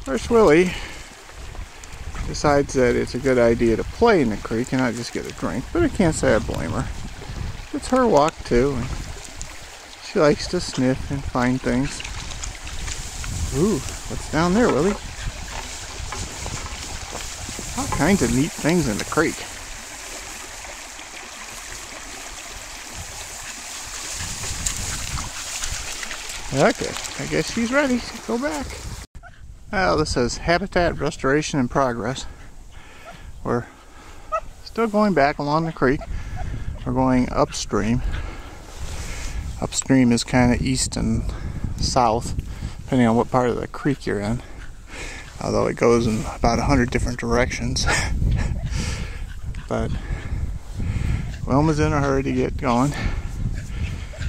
course, Willie decides that it's a good idea to play in the creek and not just get a drink, but I can't say I blame her. It's her walk too, and she likes to sniff and find things. Ooh, what's down there, Willie? All kinds of neat things in the creek. Okay, I guess she's ready to go back. Well, this says Habitat Restoration in Progress. We're still going back along the creek. We're going upstream. Upstream is kind of east and south, depending on what part of the creek you're in. Although it goes in about 100 different directions. But Wilma's in a hurry to get going.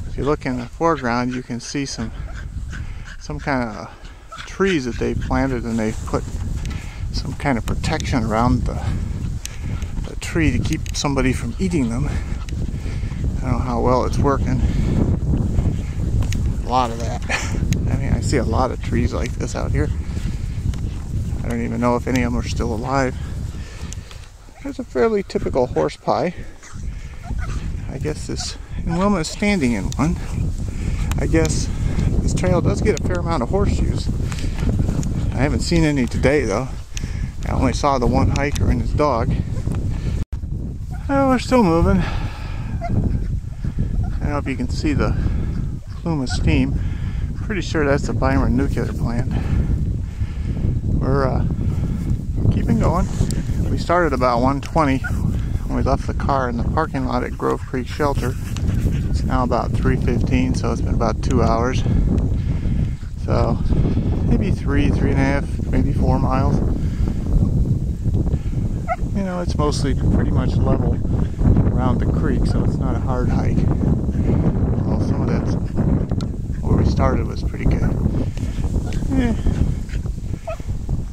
If you look in the foreground, you can see some kind of trees that they've planted, and they've put some kind of protection around the tree to keep somebody from eating them. I don't know how well it's working. A lot of that. I mean, I see a lot of trees like this out here. I don't even know if any of them are still alive. There's a fairly typical horse pie. I guess this, and Wilma's standing in one. I guess this trail does get a fair amount of horseshoes. I haven't seen any today though. I only saw the one hiker and his dog. Oh, we're still moving. I don't know if you can see the plume of steam. Pretty sure that's the Byron nuclear plant. We're keeping going. We started about 1:20 when we left the car in the parking lot at Grove Creek Shelter. It's now about 3:15, so it's been about 2 hours. So maybe 3.5, maybe 4 miles. You know, it's mostly pretty much level around the creek, so it's not a hard hike. Well, some of that's where we started was pretty good.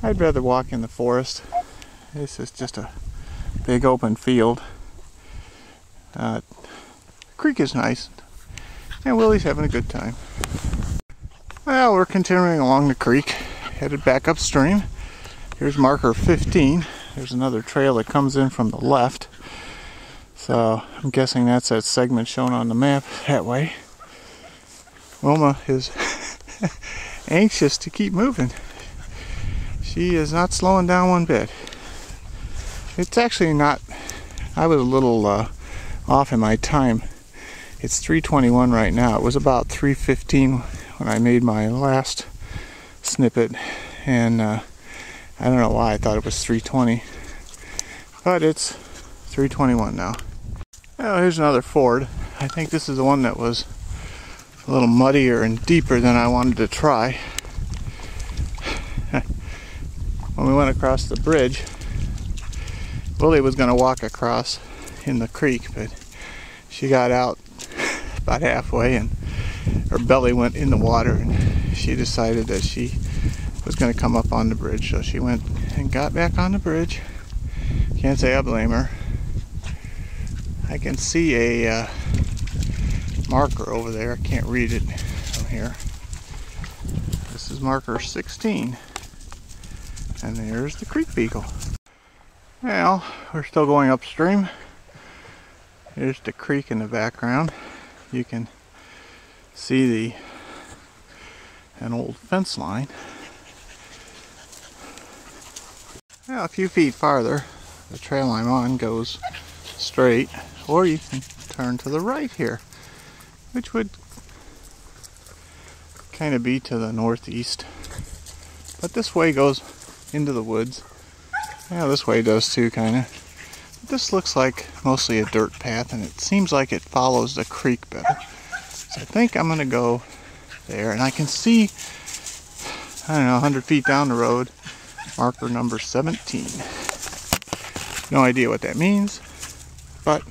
I'd rather walk in the forest. This is just a big open field. The creek is nice, and Willie's having a good time. Well, we're continuing along the creek, headed back upstream. Here's marker 15. There's another trail that comes in from the left. So I'm guessing that's that segment shown on the map that way. Wilma is anxious to keep moving. She is not slowing down one bit. It's actually not, I was a little off in my time. It's 3:21 right now. It was about 3:15 when I made my last snippet, and I don't know why I thought it was 3:20, but it's 3:21 now. Oh, here's another ford. I think this is the one that was a little muddier and deeper than I wanted to try. When we went across the bridge, Willie was going to walk across in the creek, but she got out about halfway and her belly went in the water, and she decided that she was going to come up on the bridge, so she went and got back on the bridge. Can't say I blame her. I can see a marker over there. I can't read it from here. This is marker 16, and there's the creek beagle. Well, we're still going upstream. There's the creek in the background. You can see an old fence line. Now, a few feet farther, the trail I'm on goes straight, or you can turn to the right here, which would kind of be to the northeast. But this way goes into the woods. Yeah, this way does too, kind of. This looks like mostly a dirt path, and it seems like it follows the creek better. So I think I'm going to go there, and I can see, I don't know, 100 feet down the road, marker number 17. No idea what that means, but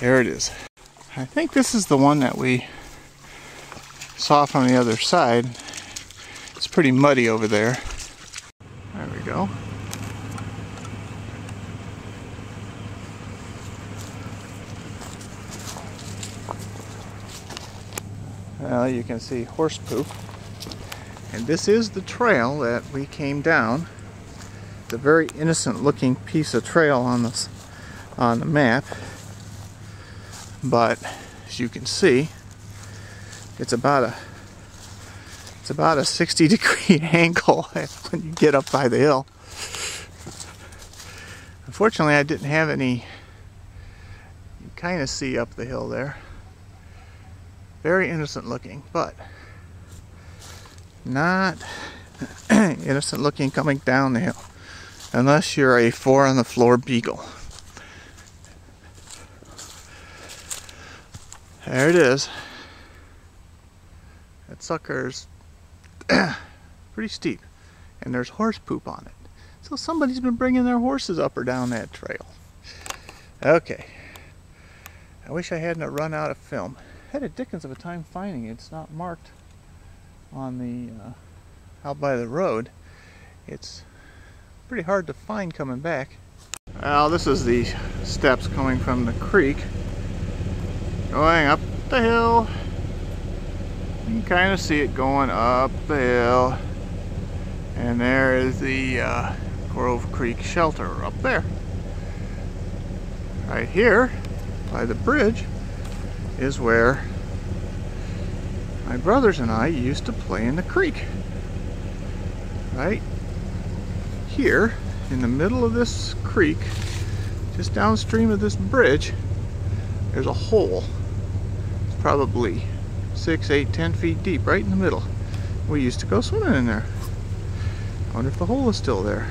there it is. I think this is the one that we saw from the other side. It's pretty muddy over there. There we go. Well, you can see horse poop. And this is the trail that we came down. It's a very innocent looking piece of trail on the map. But as you can see, it's about a 60-degree angle when you get up by the hill. Unfortunately, I didn't have any. You kind of see up the hill there. Very innocent looking, but not innocent looking coming down the hill. Unless you're a 4-on-the-floor beagle. There it is. That sucker's pretty steep. And there's horse poop on it. So somebody's been bringing their horses up or down that trail. Okay. I wish I hadn't run out of film. I had a dickens of a time finding it. It's not marked on the out by the road. It's pretty hard to find coming back. Well, this is the steps coming from the creek, going up the hill. You can kind of see it going up the hill. And there is the Grove Creek shelter up there. Right here, by the bridge, is where my brothers and I used to play in the creek. Right here, in the middle of this creek, just downstream of this bridge, there's a hole. It's probably 6, 8, 10 feet deep, right in the middle. We used to go swimming in there. I wonder if the hole is still there.